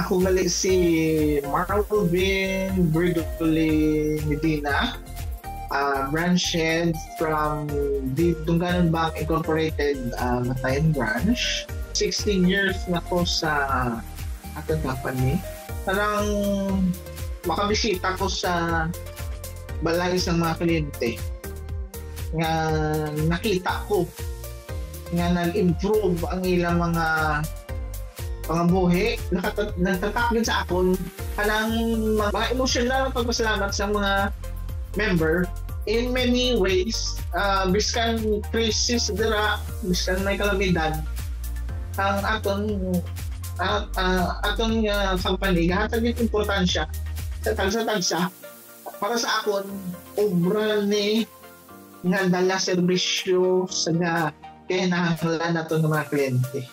ako gali si Marvin Berdoli Medina, branch head from the Dunganon Bank Incorporated Matayan branch. 16 years na ko sa ating company. Parang makabisita ko sa balay sa mga kliyente nga nakita ko nga nag-improve ang ilang mga buhi. Nagtatak din sa akon kanang mga emotional pagpasalamat sa mga member in many ways. Biskan crisis dira, biskan may kalamidad, ang aton company gahatag yung importansya sa tagsa para sa akon obra ni nga dala serbisyo sa kinahanglan nato ng mga kliyente.